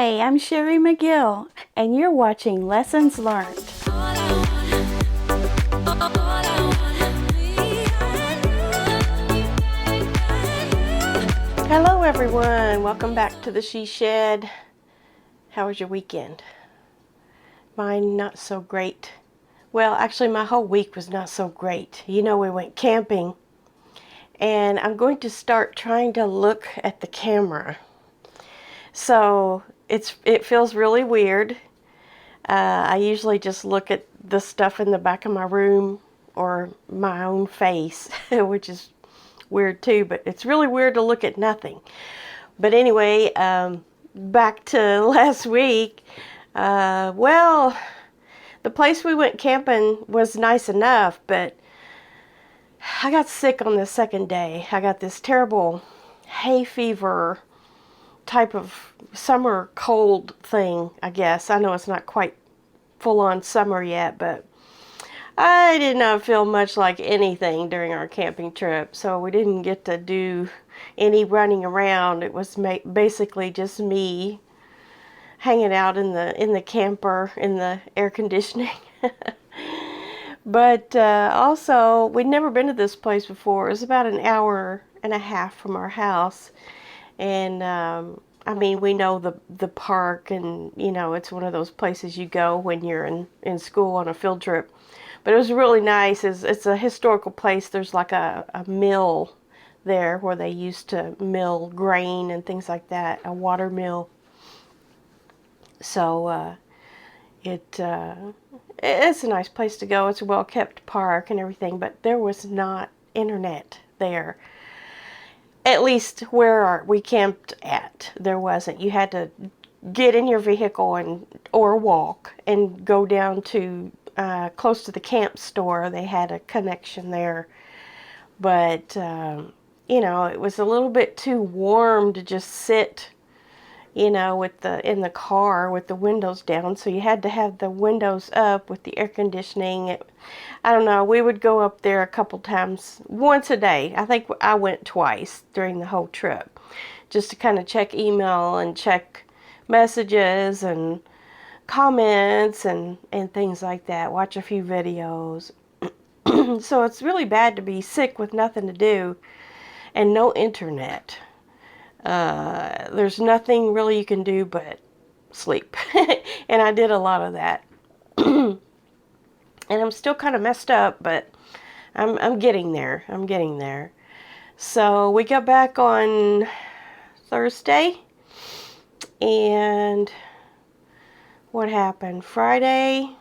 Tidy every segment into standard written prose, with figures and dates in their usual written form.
Hi, I'm Sherry McGill, and you're watching Lessons Learned. Hello everyone, welcome back to the She Shed. How was your weekend? Mine not so great. Well, actually my whole week was not so great. You know, we went camping, and I'm going to start trying to look at the camera. So it feels really weird. I usually just look at the stuff in the back of my room or my own face, which is weird too, but it's really weird to look at nothing. But anyway, back to last week. Well, the place we went camping was nice enough, but I got sick on the second day. I got this terrible hay fever type of summer cold thing, I guess. I know it's not quite full on summer yet, but I did not feel much like anything during our camping trip, so we didn't get to do any running around. It was basically just me hanging out in the camper in the air conditioning. But also, we'd never been to this place before. It was about an hour and a half from our house, and I mean, we know the park, and you know, it's one of those places you go when you're in school on a field trip. But it was really nice. It's a historical place. There's like a mill there where they used to mill grain and things like that, a water mill. So it's a nice place to go. It's a well-kept park and everything, but there was not internet there. At least where we camped at, there wasn't. You had to get in your vehicle or walk and go down to close to the camp store. They had a connection there, but you know, it was a little bit too warm to just sit, you know, in the car with the windows down. So you had to have the windows up with the air conditioning. I don't know. We would go up there a couple times, once a day. I think I went twice during the whole trip, just to kind of check email and check messages and comments and things like that. Watch a few videos. So it's really bad to be sick with nothing to do and no internet. There's nothing really you can do but sleep. And I did a lot of that. And I'm still kind of messed up, but I'm getting there. I'm getting there. So we got back on Thursday, and what happened? Friday,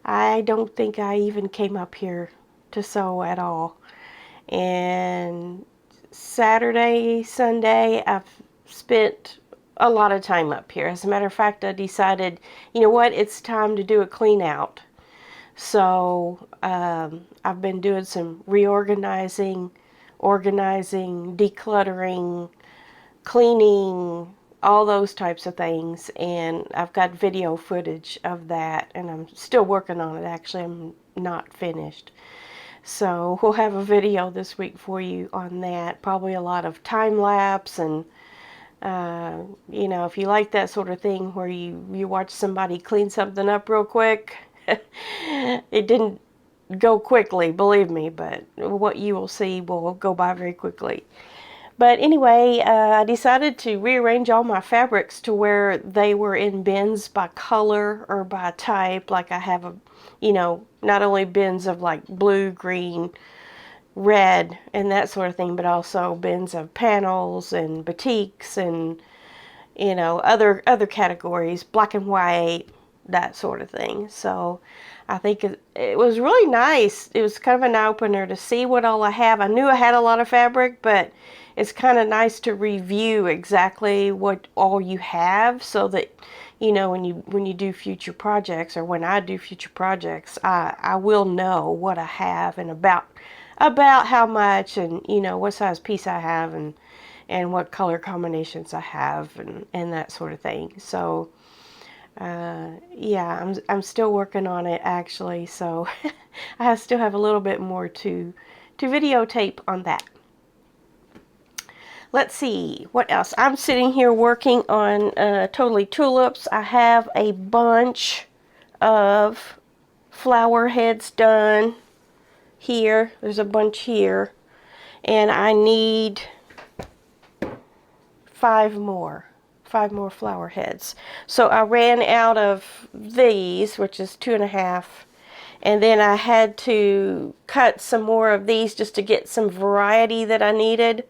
I don't think I even came up here to sew at all. And Saturday, Sunday, I've spent a lot of time up here. As a matter of fact, I decided, you know what, it's time to do a clean out. So I've been doing some reorganizing, organizing, decluttering, cleaning, all those types of things, and I've got video footage of that, and I'm still working on it. Actually, I'm not finished. So we'll have a video this week for you on that. Probably a lot of time lapse, and you know, if you like that sort of thing where you watch somebody clean something up real quick. It didn't go quickly, believe me, but what you will see will go by very quickly. But anyway, I decided to rearrange all my fabrics to where they were in bins by color or by type. Like I have you know, not only bins of like blue, green, red, and that sort of thing, but also bins of panels and batiks and, you know, other categories, black and white, that sort of thing. So I think it was really nice. It was kind of an eye-opener to see what all I have. I knew I had a lot of fabric, but it's kind of nice to review exactly what all you have, so that, you know, when you do future projects, or when I do future projects, I will know what I have and about how much, and you know, what size piece I have, and what color combinations I have, and that sort of thing. So yeah, I'm still working on it, actually, so I still have a little bit more to videotape on that. Let's see, what else? I'm sitting here working on Totally Tulips. I have a bunch of flower heads done here. There's a bunch here. And I need 5 more. 5 more flower heads. So I ran out of these, which is 2.5. And then I had to cut some more of these just to get some variety that I needed.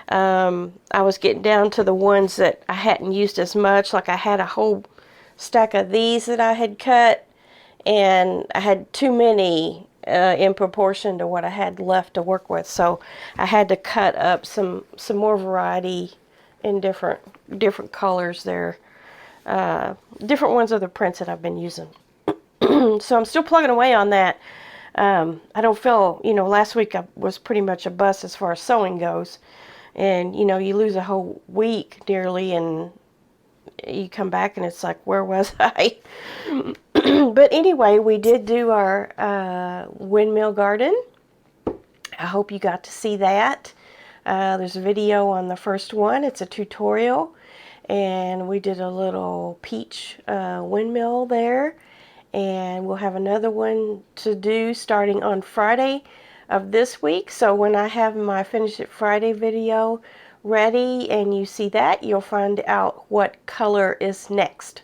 I was getting down to the ones that I hadn't used as much. Like I had a whole stack of these that I had cut, and I had too many in proportion to what I had left to work with. So I had to cut up some more variety in different colors there. Different ones of the prints that I've been using. So I'm still plugging away on that. I don't feel, last week I was pretty much a bust as far as sewing goes. And, you lose a whole week nearly, and you come back and it's like, where was I? But anyway, we did do our windmill garden. I hope you got to see that. There's a video on the first one. It's a tutorial. And we did a little peach windmill there. And we'll have another one to do starting on Friday of this week. So when I have my Finish It Friday video ready and you see that, you'll find out what color is next.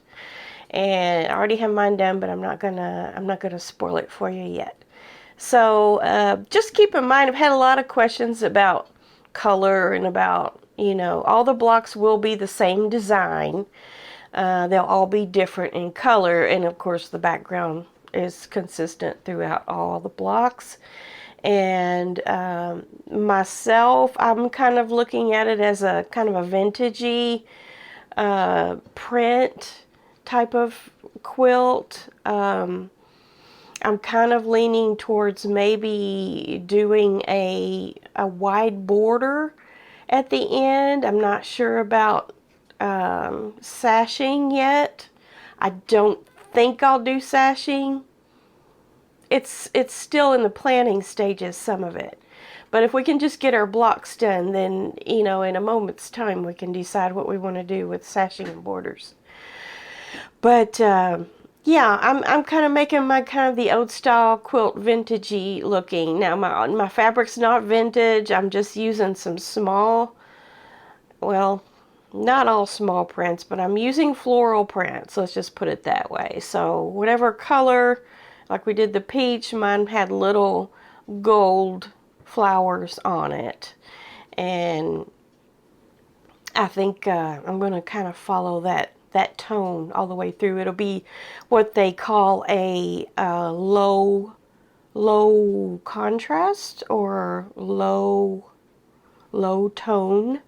And I already have mine done, but I'm not gonna spoil it for you yet. So just keep in mind, I've had a lot of questions about color and about, all the blocks will be the same design. They'll all be different in color, and of course the background is consistent throughout all the blocks. And myself, I'm kind of looking at it as a kind of a vintagey print type of quilt. I'm kind of leaning towards maybe doing a wide border at the end. I'm not sure about sashing yet. I don't think I'll do sashing. It's still in the planning stages, some of it. But if we can just get our blocks done, then, in a moment's time, we can decide what we want to do with sashing and borders. But, yeah, I'm kind of making my kind of the old style quilt vintagey looking. Now, my fabric's not vintage. I'm just using some small, well, not all small prints, but I'm using floral prints. Let's just put it that way. So whatever color, like we did the peach, mine had little gold flowers on it. And I think I'm going to kind of follow that tone all the way through. It'll be what they call a low contrast or low tone.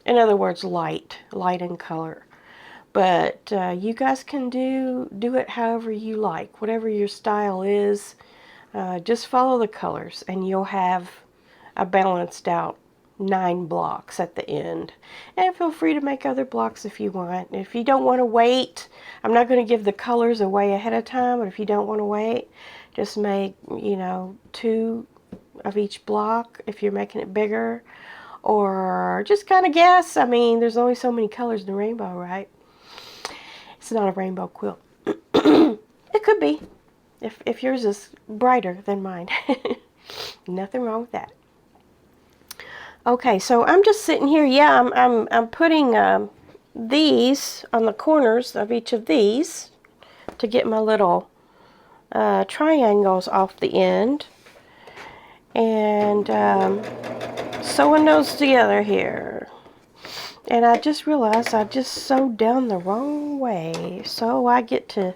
In other words, light in color. But you guys can do it however you like, whatever your style is. Just follow the colors, and you'll have a balanced out 9 blocks at the end. And feel free to make other blocks if you want. If you don't want to wait, I'm not going to give the colors away ahead of time, but if you don't want to wait, just make, 2 of each block if you're making it bigger. Or just kind of guess. I mean, there's only so many colors in the rainbow, right? It's not a rainbow quilt. It could be, if yours is brighter than mine. Nothing wrong with that. Okay, so I'm just sitting here. Yeah, I'm putting these on the corners of each of these to get my little triangles off the end. And sewing those together here. And I just realized I just sewed down the wrong way. So I get to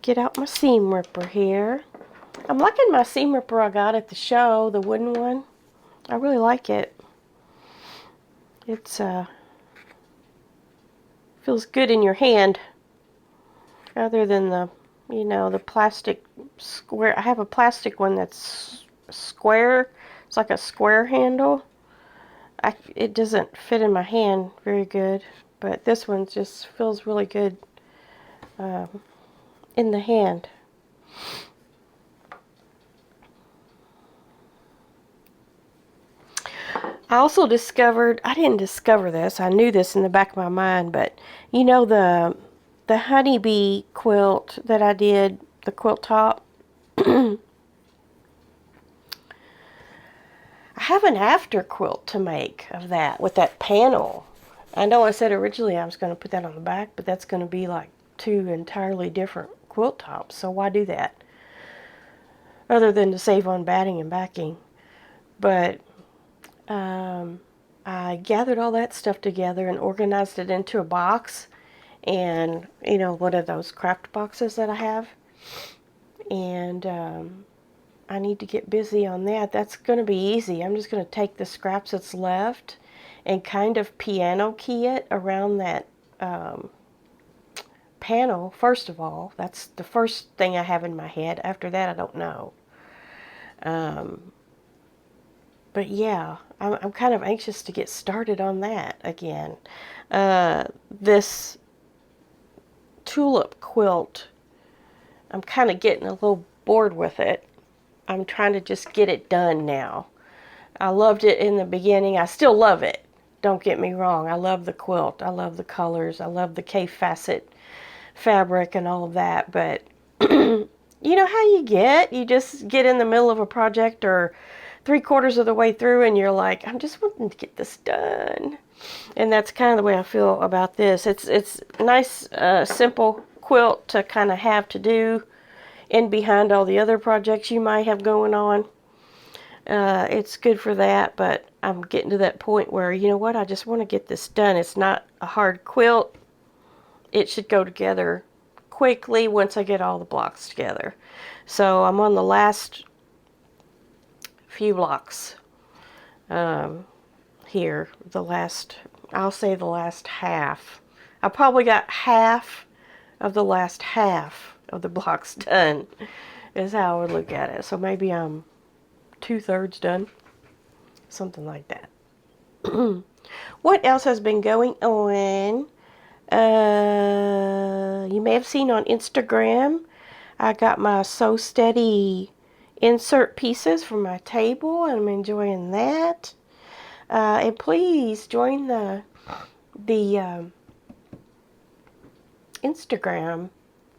get out my seam ripper here. I'm liking my seam ripper I got at the show, the wooden one. I really like it. It's feels good in your hand rather than the, the plastic square. I have a plastic one that's square. It's like a square handle. It doesn't fit in my hand very good, but this one just feels really good in the hand. I also discovered, I didn't discover this, I knew this in the back of my mind, but you know the honeybee quilt that I did, the quilt top? I have an after quilt to make of that with that panel. I know I said originally I was going to put that on the back, but that's going to be like two entirely different quilt tops, so why do that? Other than to save on batting and backing. But I gathered all that stuff together and organized it into a box, and you know, one of those craft boxes that I have, and I need to get busy on that. That's going to be easy. I'm just going to take the scraps that's left and kind of piano key it around that panel. First of all, that's the first thing I have in my head. After that, I don't know. But yeah, I'm kind of anxious to get started on that again. This tulip quilt, I'm kind of getting a little bored with it. I'm trying to just get it done now. I loved it in the beginning. I still love it. Don't get me wrong. I love the quilt. I love the colors. I love the K-facet fabric and all of that. But you know how you just get in the middle of a project or 3/4 of the way through and you're like, I'm just wanting to get this done. And that's kind of the way I feel about this. It's nice, simple quilt to kind of have to do in behind all the other projects you might have going on. It's good for that, but I'm getting to that point where, you know what, I just want to get this done. It's not a hard quilt. It should go together quickly once I get all the blocks together. So I'm on the last few blocks here. I'll say the last half. I probably got half of the last half of the blocks done, is how I would look at it. So maybe I'm 2/3 done, something like that. What else has been going on? You may have seen on Instagram, I got my Sew Steady insert pieces for my table, and I'm enjoying that. And please join the Instagram.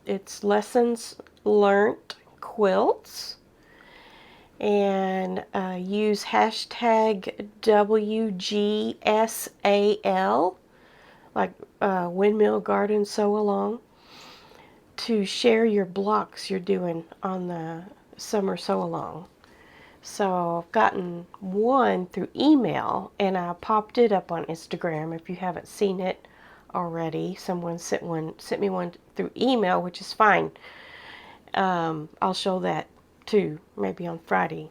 It's Lessons Learned Quilts, and use hashtag WGSAL, like Windmill Garden Sew Along, to share your blocks you're doing on the summer sew along. So I've gotten one through email, and I popped it up on Instagram. If you haven't seen it already, someone sent me one through email, which is fine. I'll show that too, maybe on Friday.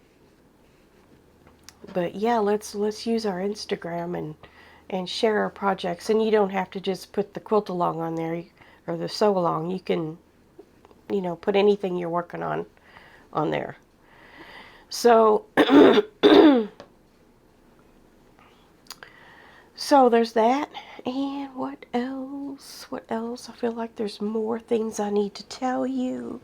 But yeah, let's use our Instagram and share our projects. And you don't have to just put the quilt along on there or the sew along. You can, you know, put anything you're working on there. So so there's that. And what else? What else? I feel like there's more things I need to tell you.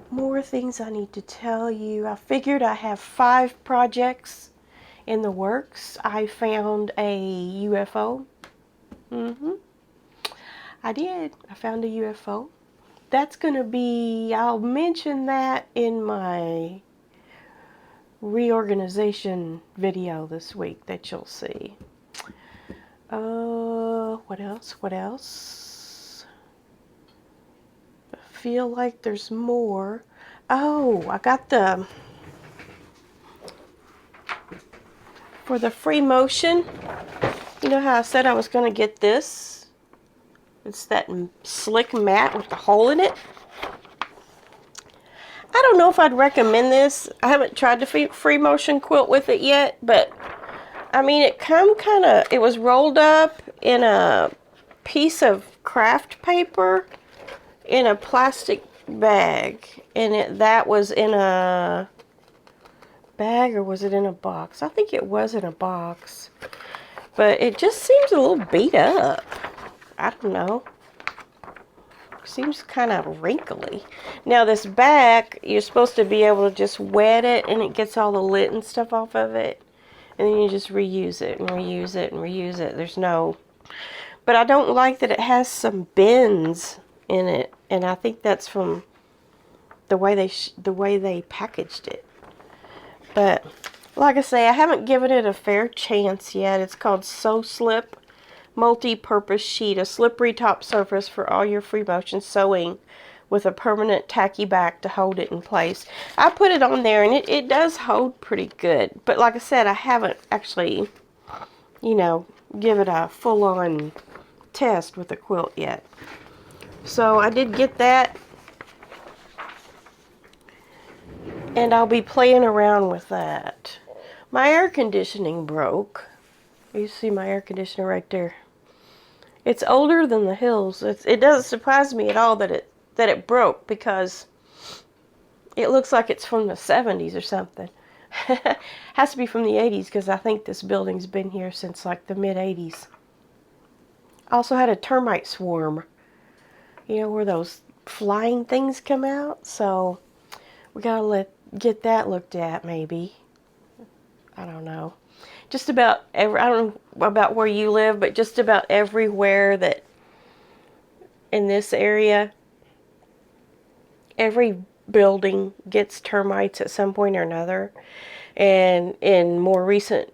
More things I need to tell you. I figured I have 5 projects in the works. I found a UFO. I did. I found a UFO. That's going to be, I'll mention that in my reorganization video this week that you'll see. What else? What else? I feel like there's more. Oh, I got for the free motion. You know how I said I was going to get this? It's that slick mat with the hole in it. I don't know if I'd recommend this. I haven't tried the free motion quilt with it yet, but I mean, it was rolled up in a piece of craft paper in a plastic bag, and that was in a bag, or was it in a box? I think it was in a box, but it just seems a little beat up. I don't know. Seems kind of wrinkly. Now this back, you're supposed to be able to just wet it and it gets all the lint and stuff off of it. and then you just reuse it and reuse it and reuse it. There's no, but I don't like that it has some bends in it, and I think that's from the way they packaged it. But like I say, I haven't given it a fair chance yet. It's called So Slip Multi-Purpose Sheet, a slippery top surface for all your free motion sewing with a permanent tacky back to hold it in place. I put it on there and it does hold pretty good. But like I said, I haven't actually, you know, give it a full-on test with the quilt yet. So I did get that. And I'll be playing around with that. My air conditioning broke. You see my air conditioner right there. It's older than the hills. It doesn't surprise me at all that it broke, because it looks like it's from the 70s or something. Has to be from the 80s, because I think this building's been here since like the mid-80s. Also had a termite swarm. You know, where those flying things come out? So we gotta get that looked at, maybe. I don't know. Just about I don't know about where you live, but just about everywhere that in this area, every building gets termites at some point or another. And in more recent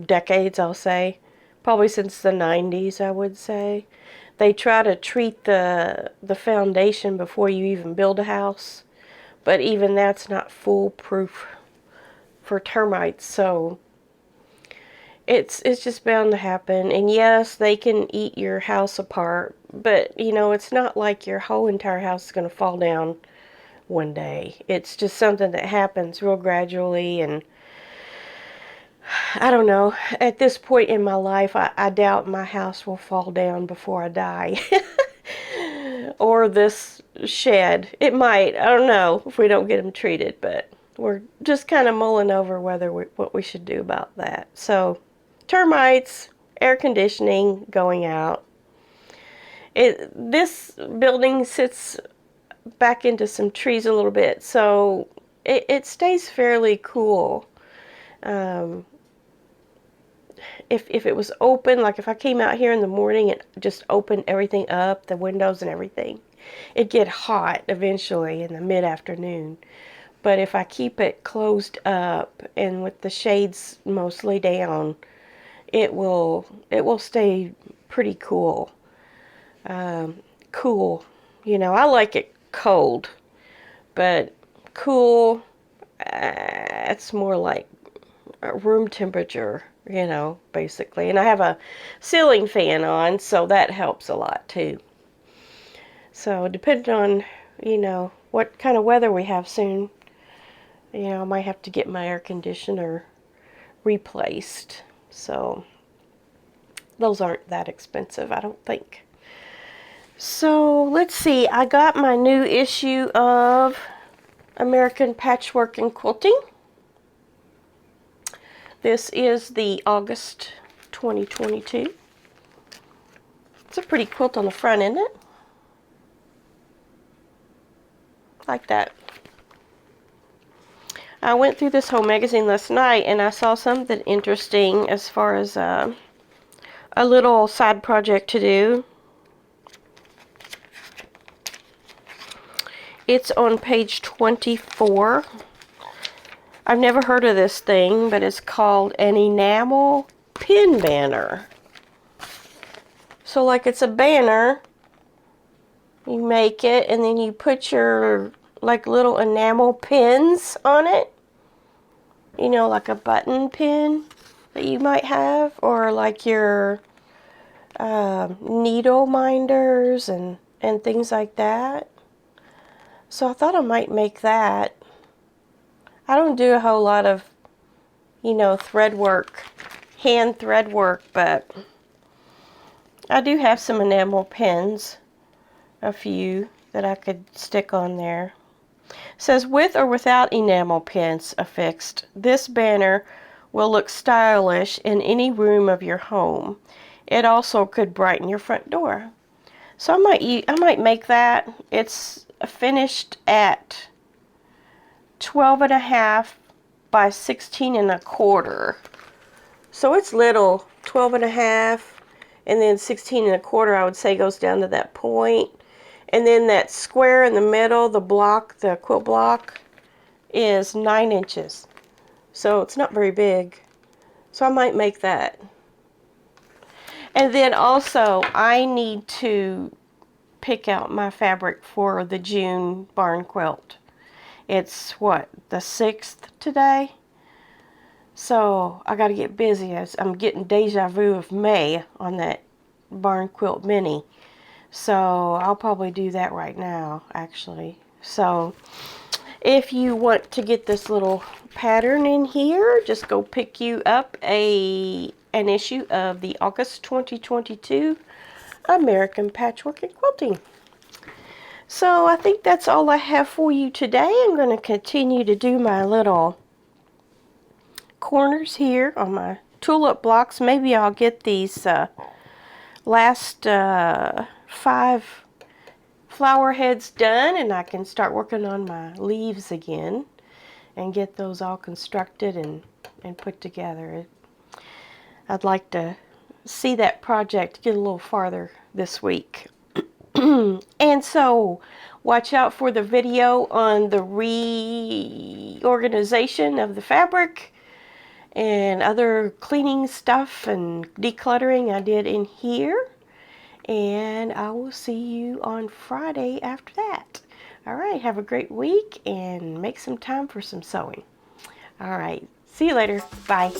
decades, I'll say, probably since the 90s, I would say, they try to treat the foundation before you even build a house. But even that's not foolproof for termites, so it's just bound to happen. And yes, they can eat your house apart, but you know, it's not like your whole entire house is going to fall down one day. It's just something that happens real gradually, and I don't know. At this point in my life, I doubt my house will fall down before I die. Or this shed. It might. I don't know if we don't get them treated, but we're just kind of mulling over what we should do about that. So, termites, air conditioning going out. This building sits back into some trees a little bit, so it stays fairly cool. If it was open, like if I came out here in the morning and just opened everything up, the windows and everything, it'd get hot eventually in the mid-afternoon. But if I keep it closed up and with the shades mostly down, it will stay pretty cool. Cool, you know, I like it cold, but cool, it's more like room temperature, you know, basically. And I have a ceiling fan on, so that helps a lot too. So depending on, you know, what kind of weather we have soon, you know, I might have to get my air conditioner replaced. So those aren't that expensive, I don't think. So let's see, I got my new issue of American Patchwork and Quilting. This is the August 2022. It's a pretty quilt on the front, isn't it? Like that. I went through this whole magazine last night and I saw something interesting as far as a little side project to do. It's on page 24. I've never heard of this thing, but it's called an enamel pin banner. So like it's a banner, you make it and then you put your like little enamel pins on it. You know, like a button pin that you might have, or like your needle minders and things like that. So I thought I might make that. I don't do a whole lot of, you know, thread work, hand thread work, but I do have some enamel pins, a few that I could stick on there. It says, with or without enamel pins affixed, this banner will look stylish in any room of your home. It also could brighten your front door. So I might make that. It's finished at 12.5 by 16 1/4. So it's little, 12 and a half, and then 16 and a quarter, I would say, goes down to that point. And then that square in the middle, the block, the quilt block, is 9 inches. So it's not very big. So I might make that. And then also, I need to pick out my fabric for the June barn quilt. It's what, the 6th today? So I got to get busy. I'm getting deja vu of May on that barn quilt mini. So I'll probably do that right now, actually. So if you want to get this little pattern in here, just go pick you up an issue of the August 2022 American Patchwork and Quilting. So I think that's all I have for you today. I'm going to continue to do my little corners here on my tulip blocks. Maybe I'll get these last 5 flower heads done, and I can start working on my leaves again and get those all constructed and put together. I'd like to see that project get a little farther this week. And so watch out for the video on the reorganization of the fabric and other cleaning stuff and decluttering I did in here. And I will see you on Friday after that. All right, have a great week and make some time for some sewing. All right, see you later. Bye.